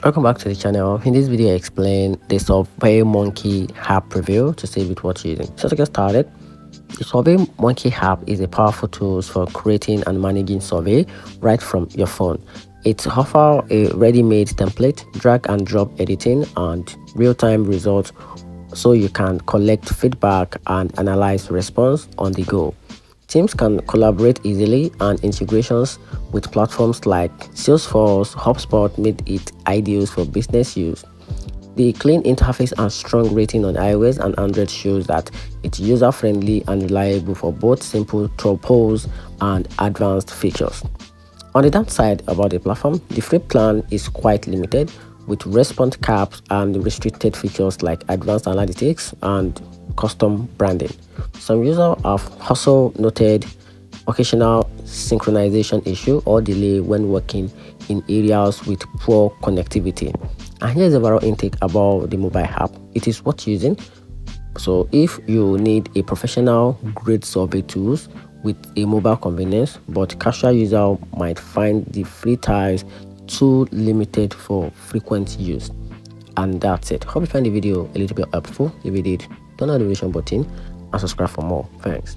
Welcome back to the channel. In this video I explain the SURVEYMONKey app preview to see with what you're using. So to get started, the SURVEYMONKey app is a powerful tool for creating and managing survey right from your phone. It offers a ready-made template, drag and drop editing, and real-time results so you can collect feedback and analyze response on the go. Teams can collaborate easily, and integrations with platforms like Salesforce, HubSpot made it ideal for business use. The clean interface and strong rating on iOS and Android shows that it's user-friendly and reliable for both simple tropos and advanced features. On the downside about the platform, the free plan is quite limited with response caps and restricted features like advanced analytics and custom branding. Some users have also noted occasional synchronization issue or delay when working in areas with poor connectivity. And here's the overall intake about the mobile app. It is worth using. So if you need a professional grade survey tools with a mobile convenience, but casual user might find the free tiles too limited for frequent use. And that's it. Hope you find the video a little bit helpful. If you did, turn on the notification button and subscribe for more. Thanks.